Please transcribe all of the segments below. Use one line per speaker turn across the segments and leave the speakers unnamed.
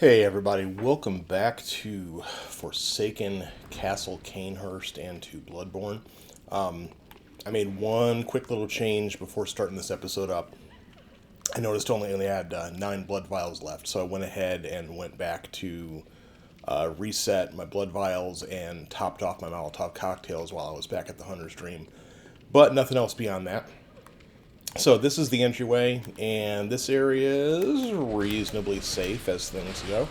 Hey everybody, welcome back to Forsaken Castle Canehurst and to Bloodborne. I made one quick little change before starting this episode up. I noticed only had 9 blood vials left, so I went ahead and went back to reset my blood vials and topped off my Molotov cocktails while I was back at the Hunter's Dream. But nothing else beyond that. So this is the entryway, and this area is reasonably safe as things go.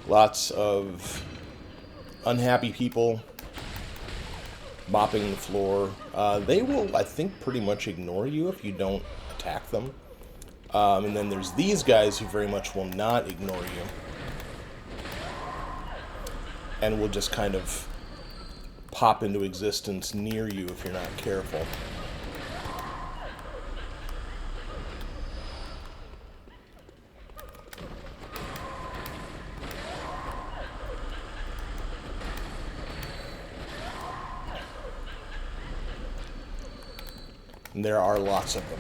Lots of unhappy people mopping the floor. They will, I think, pretty much ignore you if you don't attack them. And then there's these guys who very much will not ignore you. And will just kind of pop into existence near you if you're not careful. And there are lots of them.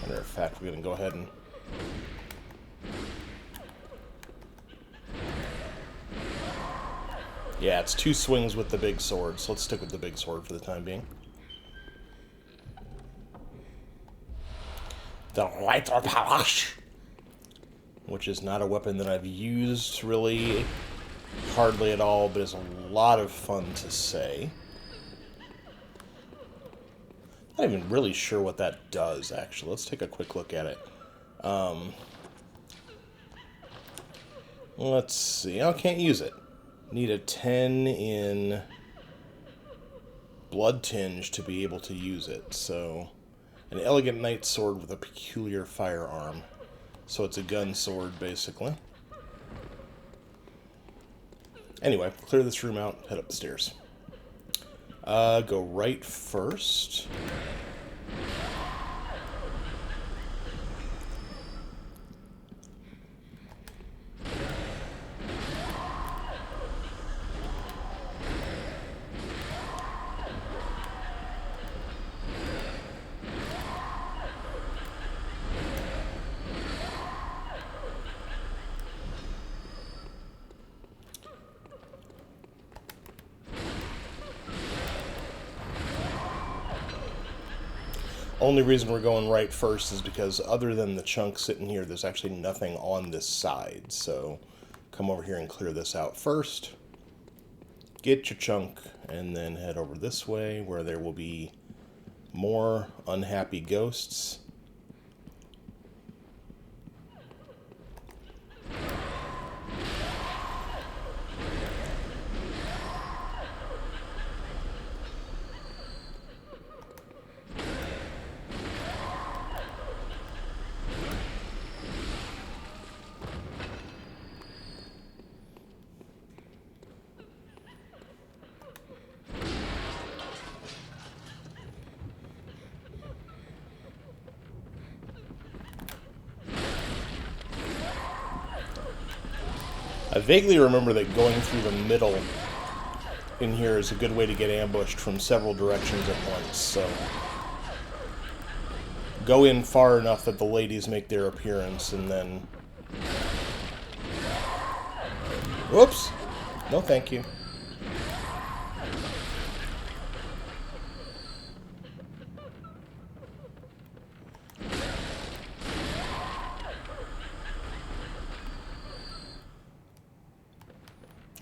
Matter of fact, we're going to go ahead and... Yeah, it's 2 swings with the big sword, so let's stick with the big sword for the time being. The Lighter Palash! Which is not a weapon that I've used really hardly at all, but is a lot of fun to say. Not even really sure what that does, actually. Let's take a quick look at it. Let's see. I can't use it. Need a 10 in blood tinge to be able to use it. So, an elegant knight sword with a peculiar firearm. So it's a gun sword, basically. Anyway, clear this room out, head up the stairs. Go right first. Only reason we're going right first is because other than the chunk sitting here, there's actually nothing on this side. So come over here and clear this out first. Get your chunk and then head over this way where there will be more unhappy ghosts. I vaguely remember that going through the middle in here is a good way to get ambushed from several directions at once, so go in far enough that the ladies make their appearance, and then... Whoops! No thank you.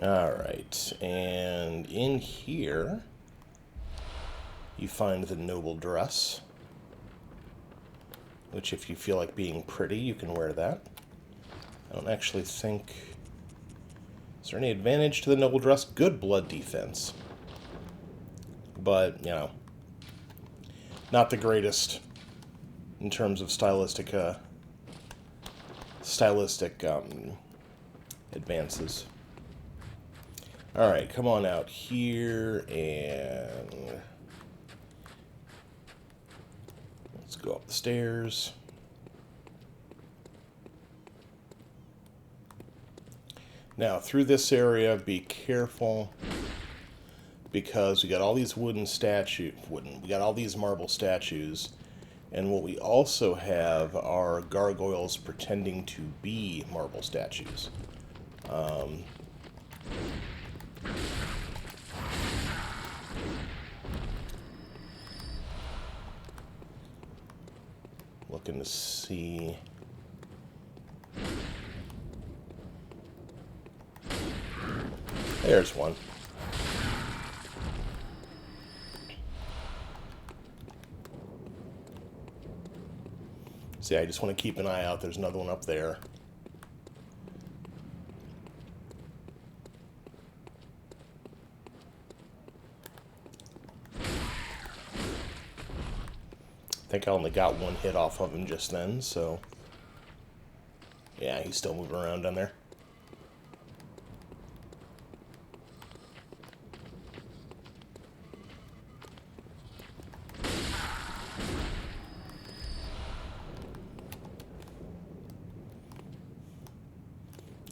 Alright, and in here, you find the noble dress, which if you feel like being pretty, you can wear that. I don't actually think... Is there any advantage to the noble dress? Good blood defense. But, you know, not the greatest in terms of stylistic advances. Alright, come on out here, and let's go up the stairs. Now, through this area, be careful because we got all these we got all these marble statues, and what we also have are gargoyles pretending to be marble statues. Looking to see. There's one. See, I just want to keep an eye out. There's another one up there. I think I only got one hit off of him just then, so... Yeah, he's still moving around down there.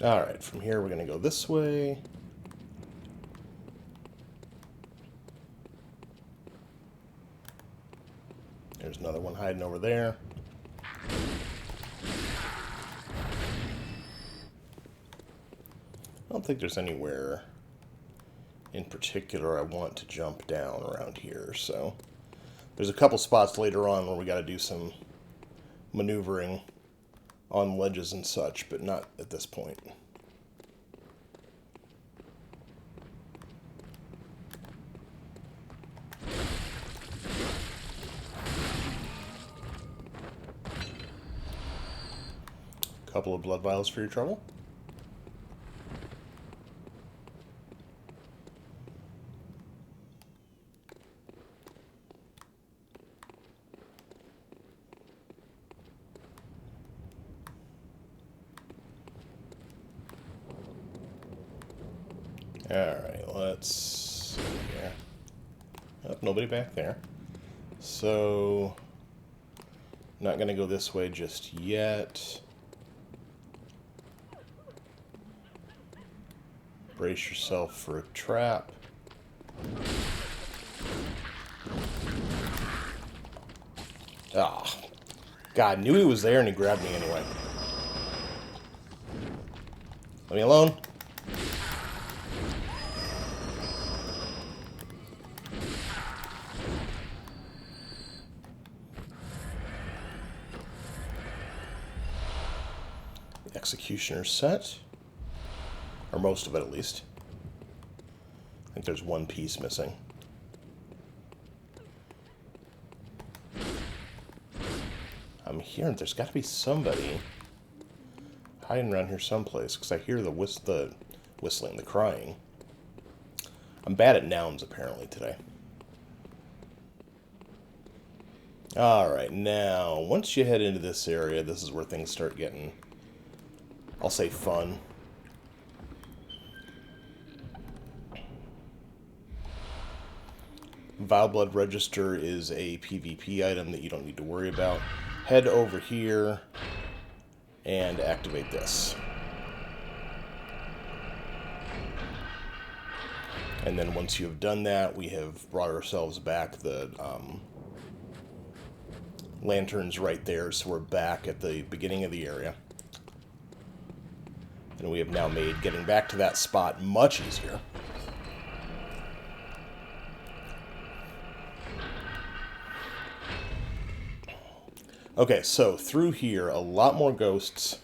Alright, from here we're going to go this way. There's another one hiding over there. I don't think there's anywhere in particular I want to jump down around here, so... There's a couple spots later on where we got to do some maneuvering on ledges and such, but not at this point. Couple of blood vials for your trouble. Alright, let's see here. Oh, nobody back there. So, not going to go this way just yet. Brace yourself for a trap. Ah. God, knew he was there and he grabbed me anyway. Let me alone. Executioner's set. Or most of it, at least. I think there's one piece missing. I'm hearing there's got to be somebody hiding around here someplace, because I hear the whistling, the crying. I'm bad at nouns, apparently, today. Alright, now, once you head into this area, this is where things start getting, I'll say, fun. Vile Blood Register is a PvP item that you don't need to worry about. Head over here and activate this. And then once you have done that, we have brought ourselves back the lanterns right there, so we're back at the beginning of the area. And we have now made getting back to that spot much easier. Okay, so through here, a lot more ghosts.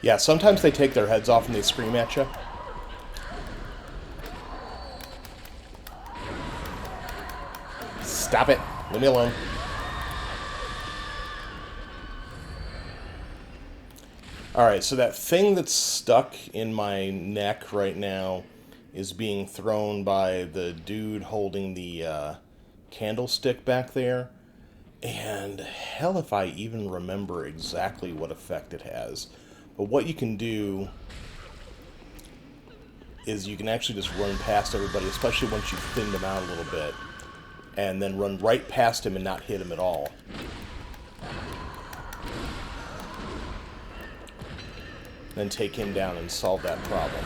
Yeah, sometimes they take their heads off and they scream at you. Stop it. Leave me alone. Alright, so that thing that's stuck in my neck right now is being thrown by the dude holding the candlestick back there. And hell if I even remember exactly what effect it has. But what you can do is you can actually just run past everybody, especially once you've thinned them out a little bit, and then run right past him and not hit him at all. Then take him down and solve that problem.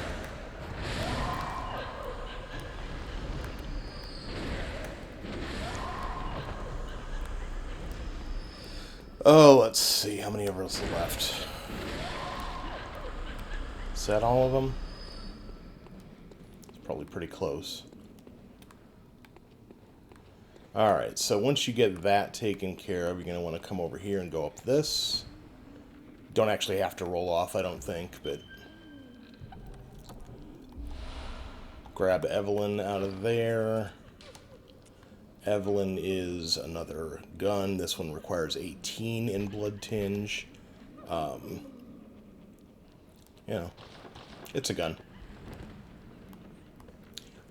Oh, let's see. How many of us are left? Is that all of them? It's probably pretty close. Alright, so once you get that taken care of, you're going to want to come over here and go up this. Don't actually have to roll off, I don't think, but... grab Evelyn out of there. Evelyn is another gun. This one requires 18 in blood tinge. You know, it's a gun.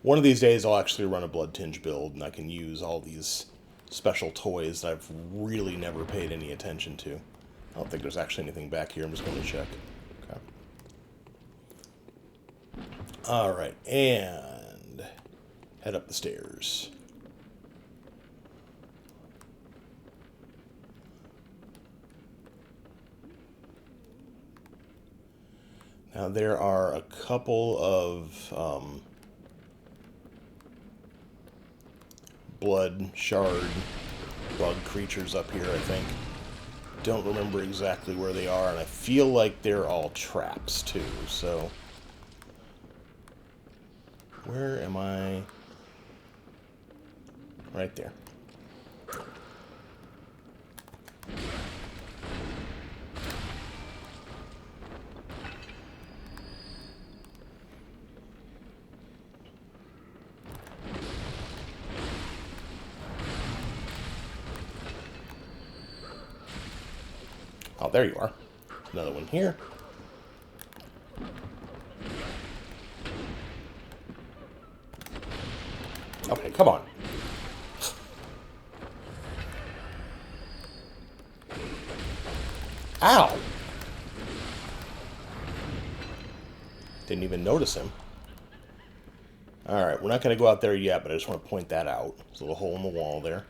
One of these days I'll actually run a blood tinge build, and I can use all these special toys that I've really never paid any attention to. I don't think there's actually anything back here. I'm just going to check. Okay. Alright, and head up the stairs. Now there are a couple of blood shard bug creatures up here, I think. Don't remember exactly where they are, and I feel like they're all traps too, so... where am I? Right there. Oh, there you are. Another one here. Okay, come on. Ow! Didn't even notice him. Alright, we're not going to go out there yet, but I just want to point that out. There's a little hole in the wall there.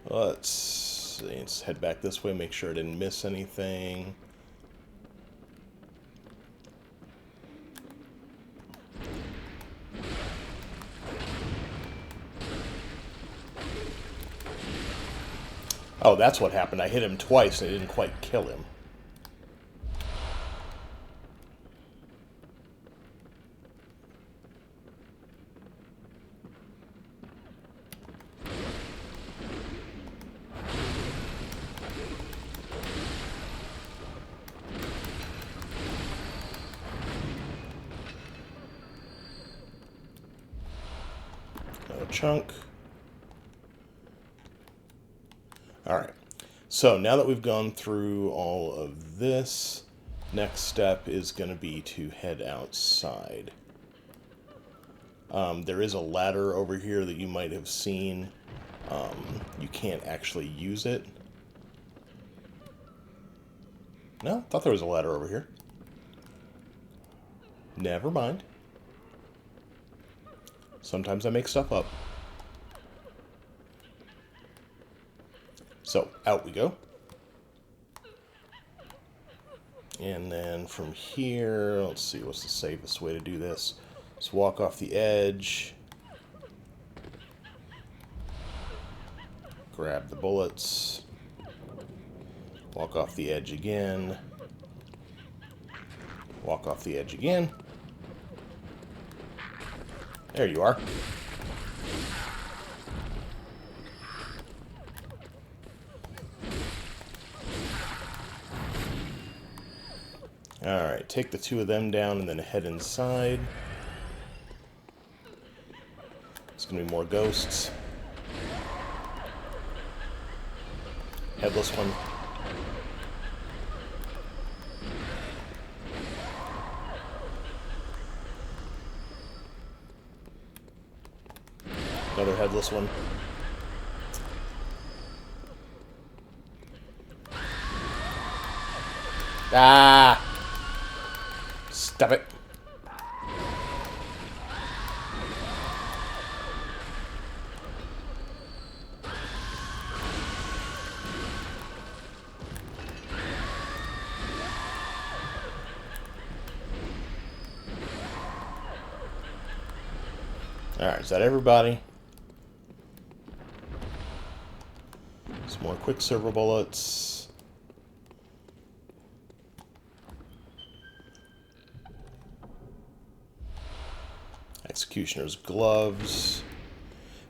Let's see. Let's head back this way, make sure I didn't miss anything. Oh, that's what happened. I hit him twice and it didn't quite kill him. Another chunk. Alright, so now that we've gone through all of this, next step is going to be to head outside. There is a ladder over here that you might have seen. You can't actually use it. No, I thought there was a ladder over here. Never mind. Sometimes I make stuff up. So, out we go. And then from here, let's see, what's the safest way to do this? Let's walk off the edge. Grab the bullets. Walk off the edge again. Walk off the edge again. There you are. Alright, take the two of them down and then head inside. It's going to be more ghosts. Headless one. Another headless one. Ah! Stop it. Alright, is that everybody? Some more quicksilver bullets. Executioner's gloves.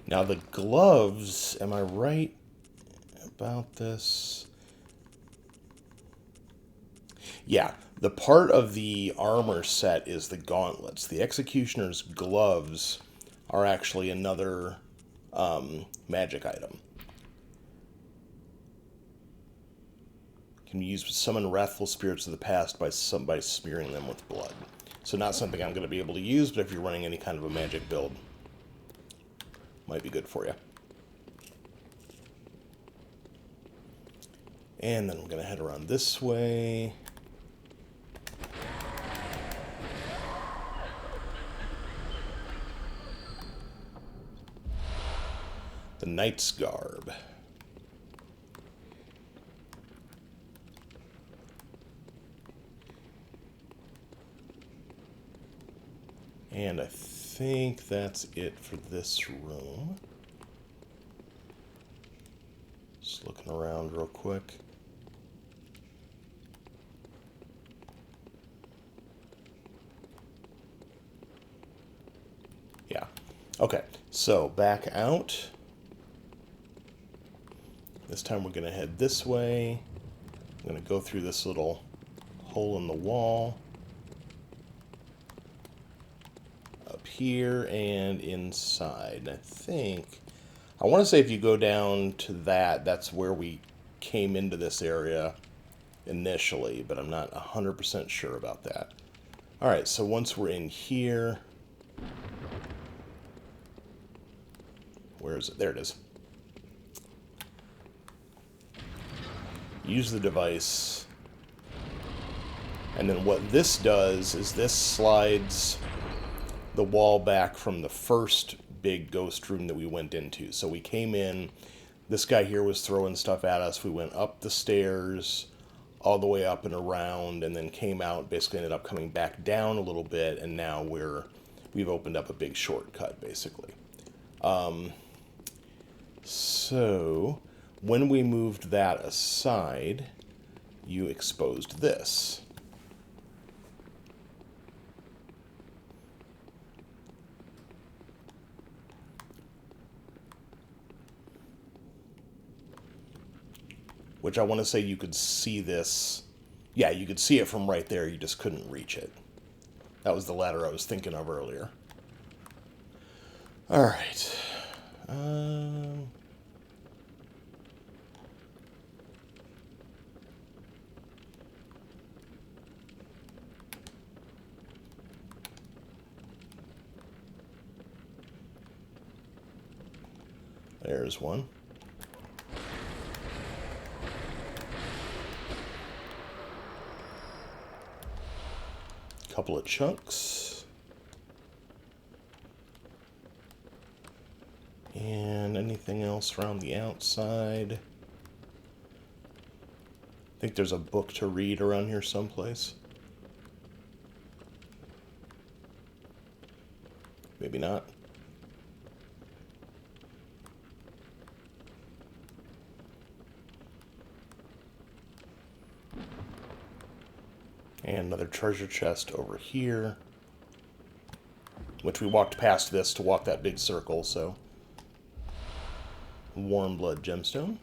Now the gloves, am I right about this? Yeah, the part of the armor set is the gauntlets. The executioner's gloves are actually another magic item. Can be used to summon wrathful spirits of the past by smearing them with blood. So not something I'm going to be able to use, but if you're running any kind of a magic build, might be good for you. And then we're going to head around this way. The Knight's Garb. And I think that's it for this room. Just looking around real quick. Yeah. Okay, so back out. This time we're going to head this way. I'm going to go through this little hole in the wall. Up here and inside. I want to say if you go down to that's where we came into this area initially, but I'm not 100% sure about that. Alright, so once we're in here... Where is it? There it is. Use the device. And then what this does is this slides the wall back from the first big ghost room that we went into. So we came in, this guy here was throwing stuff at us. We went up the stairs, all the way up and around, and then came out, basically ended up coming back down a little bit, and now we've opened up a big shortcut, basically. So when we moved that aside, you exposed this. Which I want to say you could see this. Yeah, you could see it from right there. You just couldn't reach it. That was the ladder I was thinking of earlier. All right. There's one. Couple of chunks. And anything else around the outside? I think there's a book to read around here someplace. Maybe not. And another treasure chest over here, which we walked past this to walk that big circle, so. Warm blood gemstone.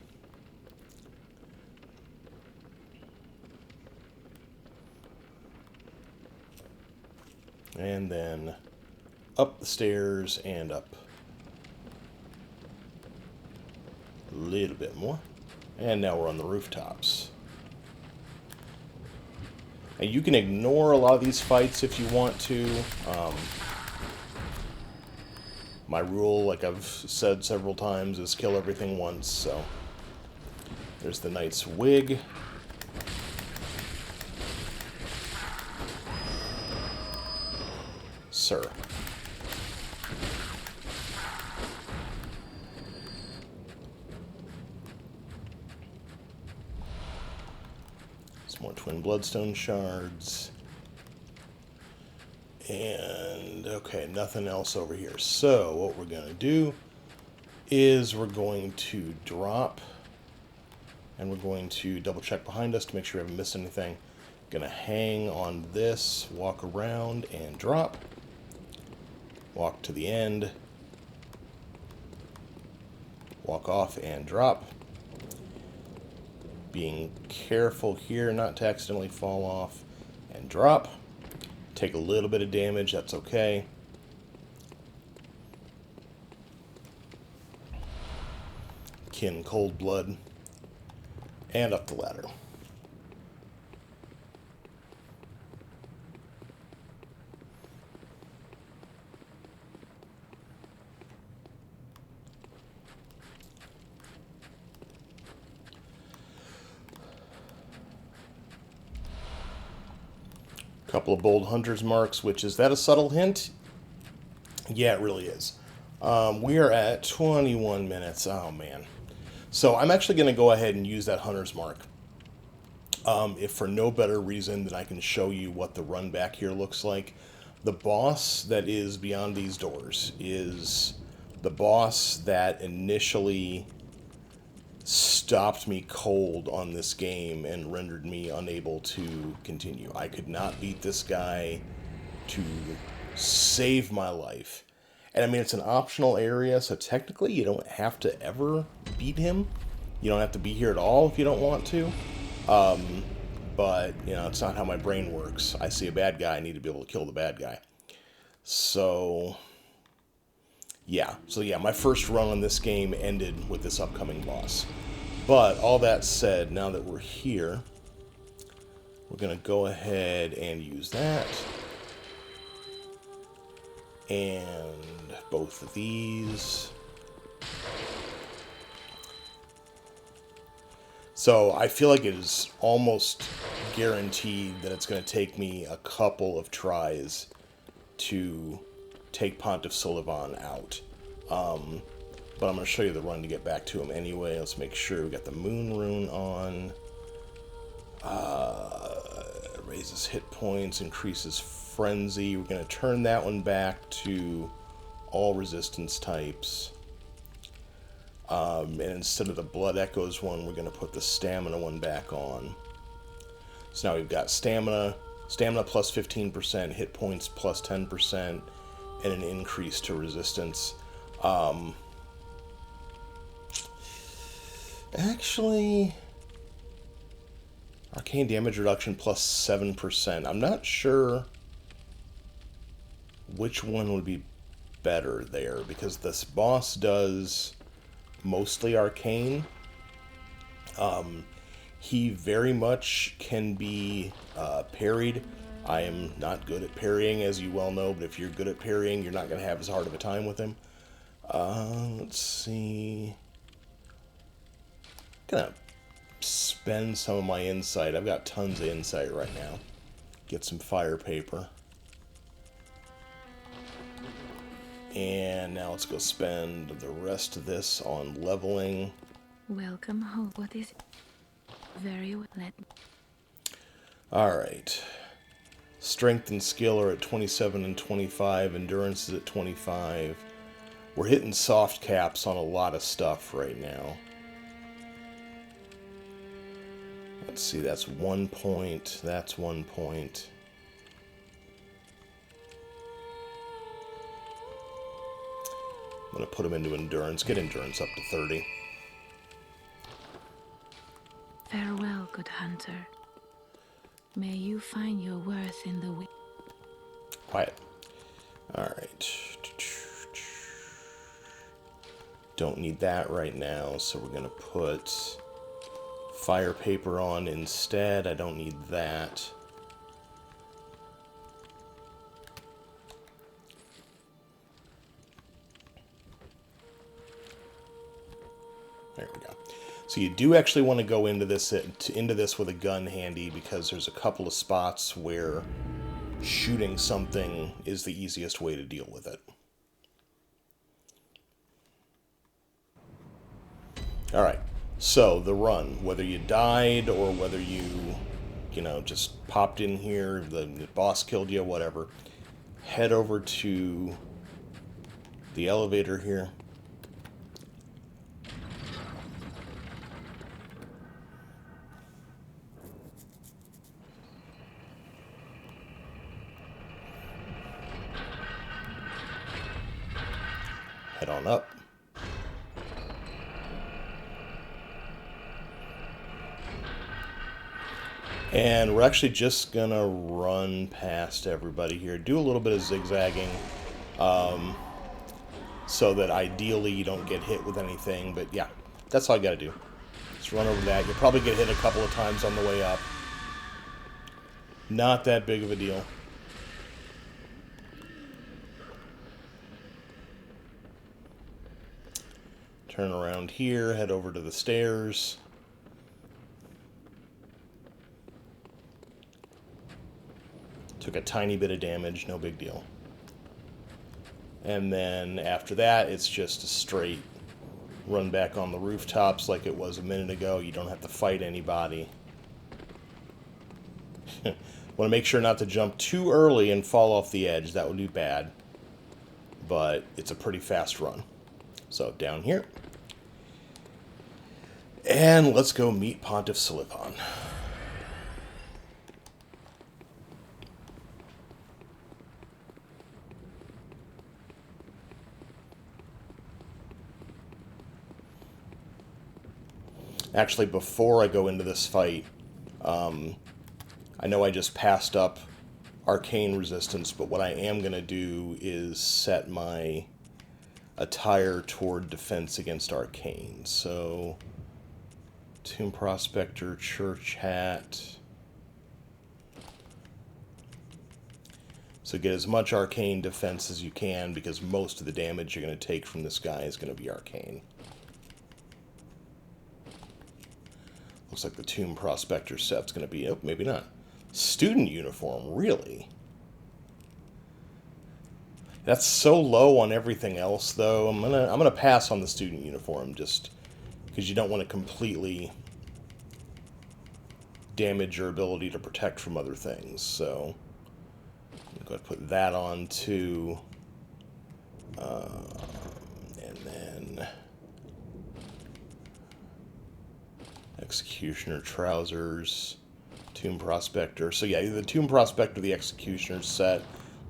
And then up the stairs and up a little bit more. And now we're on the rooftops. And you can ignore a lot of these fights if you want to. My rule, like I've said several times, is kill everything once, so. There's the knight's wig. sir. Some more twin bloodstone shards. And, okay, nothing else over here. So, what we're going to do is we're going to drop, and we're going to double check behind us to make sure we haven't missed anything. Going to hang on this, walk around, and drop. Walk to the end. Walk off and drop. Being careful here not to accidentally fall off, and drop. Take a little bit of damage, that's okay. Kin cold blood. And up the ladder. Couple of bold hunter's marks, which is that a subtle hint? Yeah, it really is. We are at 21 minutes. Oh, man. So I'm actually going to go ahead and use that hunter's mark. If for no better reason than I can show you what the run back here looks like. The boss that is beyond these doors is the boss that initially stopped me cold on this game and rendered me unable to continue. I could not beat this guy to save my life. And I mean, it's an optional area, so technically you don't have to ever beat him. You don't have to be here at all if you don't want to. But, you know, it's not how my brain works. I see a bad guy, I need to be able to kill the bad guy. So, yeah. So, yeah, my first run on this game ended with this upcoming boss. But, all that said, now that we're here, we're going to go ahead and use that. And both of these. So I feel like it is almost guaranteed that it's going to take me a couple of tries to take Pontiff Sulivan out. But I'm going to show you the run to get back to him anyway. Let's make sure we got the Moon Rune on. Raises hit points, increases Frenzy. We're going to turn that one back to all resistance types. And instead of the Blood Echoes one, we're going to put the Stamina one back on. So now we've got Stamina plus 15%, hit points plus 10%, and an increase to resistance. Actually, Arcane Damage Reduction plus 7%. I'm not sure which one would be better there, because this boss does mostly arcane. He very much can be parried. I am not good at parrying, as you well know, but if you're good at parrying, you're not going to have as hard of a time with him. Let's see. I'm going to spend some of my insight. I've got tons of insight right now. Get some fire paper. And now let's go spend the rest of this on leveling.
Welcome home. What is it? Very well.
Alright. Strength and skill are at 27 and 25. Endurance is at 25. We're hitting soft caps on a lot of stuff right now. Let's see, that's 1 point. That's 1 point. I'm going to put him into endurance. Get endurance up to 30.
Farewell, good hunter. May you find your worth in the wind.
Quiet. Alright. Don't need that right now, so we're going to put fire paper on instead. I don't need that. There we go. So you do actually want to go into this with a gun handy, because there's a couple of spots where shooting something is the easiest way to deal with it. Alright, so the run, whether you died or whether you know, just popped in here, the boss killed you, whatever, head over to the elevator here. Head on up. And we're actually just gonna run past everybody here. Do a little bit of zigzagging, so that ideally you don't get hit with anything. But yeah, that's all you gotta do. Just run over that. You'll probably get hit a couple of times on the way up. Not that big of a deal. Turn around here, head over to the stairs. Took a tiny bit of damage, no big deal. And then after that, it's just a straight run back on the rooftops like it was a minute ago. You don't have to fight anybody. Want to make sure not to jump too early and fall off the edge. That would be bad. But it's a pretty fast run. So down here. And let's go meet Pontiff Sulyvahn. Actually, before I go into this fight, I know I just passed up arcane resistance, but what I am going to do is set my attire toward defense against arcane. So, Tomb Prospector, Church Hat. So get as much arcane defense as you can, because most of the damage you're going to take from this guy is going to be arcane. Looks like the Tomb Prospector set's going to be... Oh, maybe not. Student uniform, really? That's so low on everything else, though. I'm gonna pass on the student uniform, just because you don't want to completely damage your ability to protect from other things. So I'm going to put that on too, and then Executioner trousers, Tomb Prospector. So yeah, the Tomb Prospector, the Executioner set.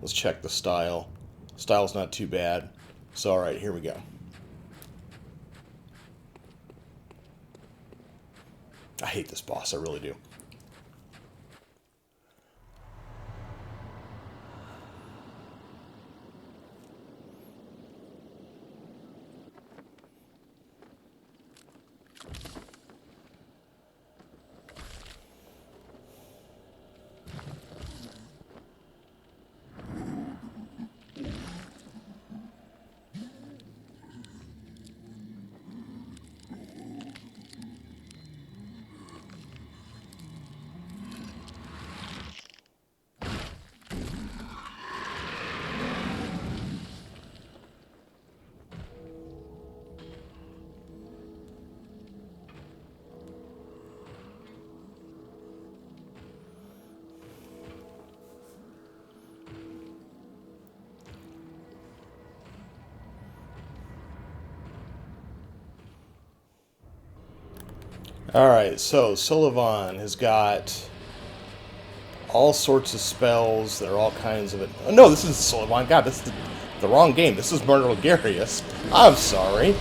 Let's check the style. Style's not too bad. So alright, here we go. I hate this boss, I really do. Alright, so Sulyvahn has got all sorts of spells that are all kinds of it. Oh, no, this isn't Sulyvahn. God, this is the wrong game. This is Martyr Logarius. I'm sorry.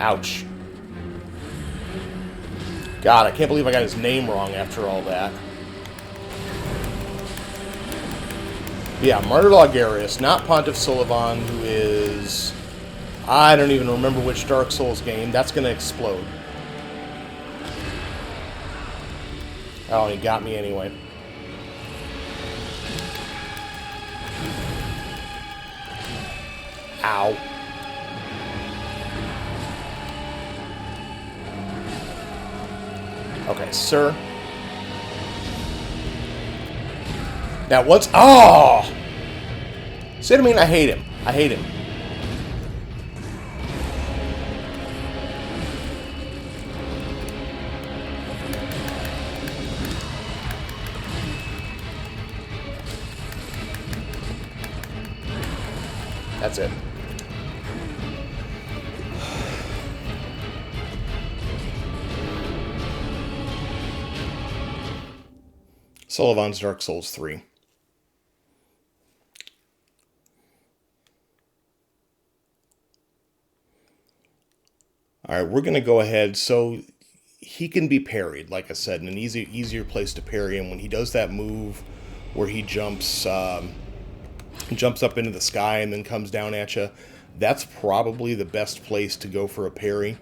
Ouch. God, I can't believe I got his name wrong after all that. Yeah, Martyr Logarius, not Pontiff Sulyvahn, who is I don't even remember which Dark Souls game. That's going to explode. Oh, he got me anyway. Ow. Okay, sir. Now, what's... Oh! See what I mean? I hate him. I hate him. That's it. Sullivan's Dark Souls 3. Alright, we're going to go ahead. So he can be parried, like I said, in an easier place to parry him. When he does that move where he jumps up into the sky and then comes down at you, that's probably the best place to go for a parry.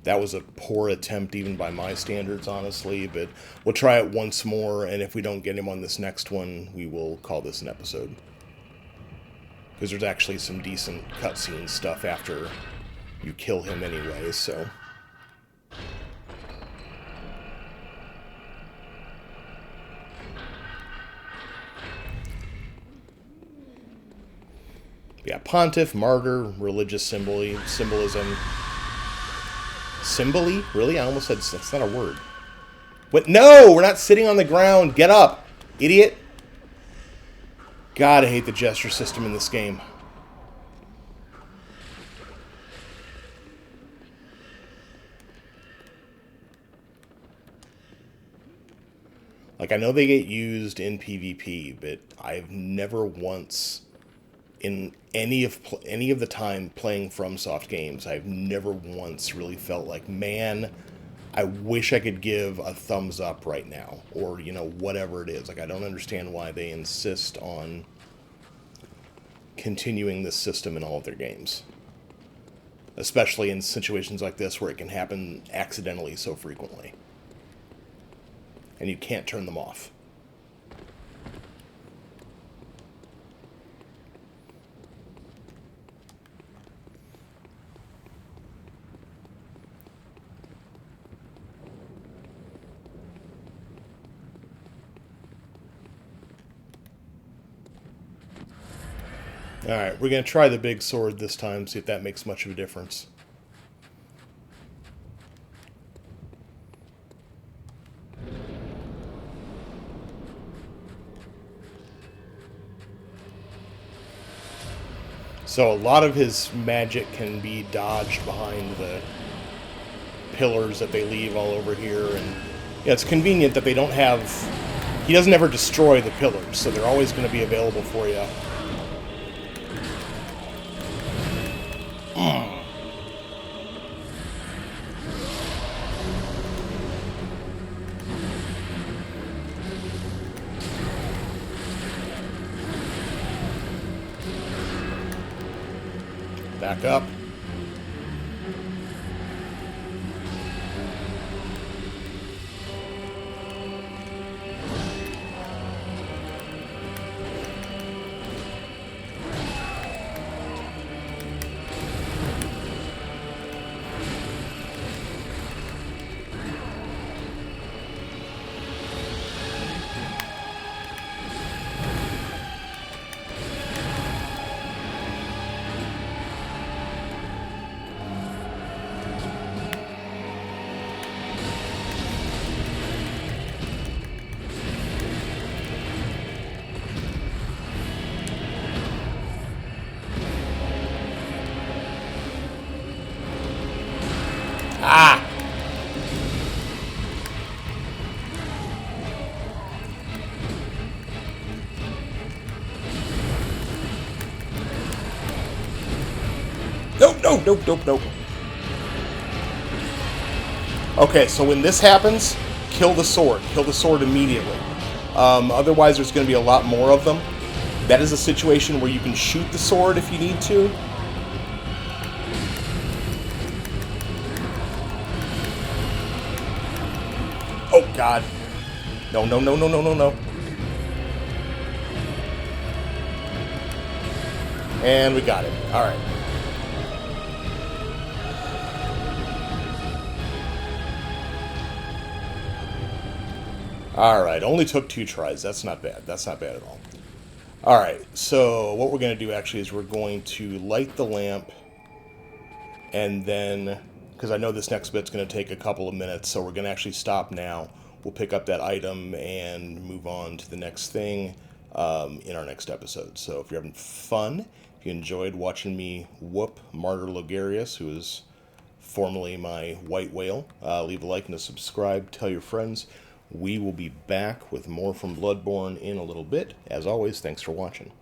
That was a poor attempt even by my standards, honestly, but we'll try it once more, and if we don't get him on this next one, we will call this an episode. Because there's actually some decent cutscene stuff after you kill him anyway, so... Yeah, Pontiff, Martyr, religious symbolism. Symboli? Really? I almost said that's not a word. What? No! We're not sitting on the ground! Get up! Idiot! God, I hate the gesture system in this game. Like, I know they get used in PvP, but I've never once... in any of the time playing FromSoft games, I've never once really felt like, man, I wish I could give a thumbs up right now, or, you know, whatever it is. Like, I don't understand why they insist on continuing this system in all of their games, especially in situations like this where it can happen accidentally so frequently, and you can't turn them off. Alright, we're going to try the big sword this time, see if that makes much of a difference. So a lot of his magic can be dodged behind the pillars that they leave all over here, and yeah, it's convenient that they don't have... He doesn't ever destroy the pillars, so they're always going to be available for you. Back up. Ah! Nope. Okay, so when this happens, kill the sword. Kill the sword immediately. Otherwise, there's going to be a lot more of them. That is a situation where you can shoot the sword if you need to. Oh, God. No, no, no, no, no, no, no. And we got it. All right. All right. Only took 2 tries. That's not bad. That's not bad at all. All right. So what we're going to do actually is we're going to light the lamp, and then, because I know this next bit's going to take a couple of minutes, so we're going to actually stop now. We'll pick up that item and move on to the next thing in our next episode. So if you're having fun, if you enjoyed watching me whoop Martyr Logarius, who is formerly my white whale, leave a like and a subscribe. Tell your friends. We will be back with more from Bloodborne in a little bit. As always, thanks for watching.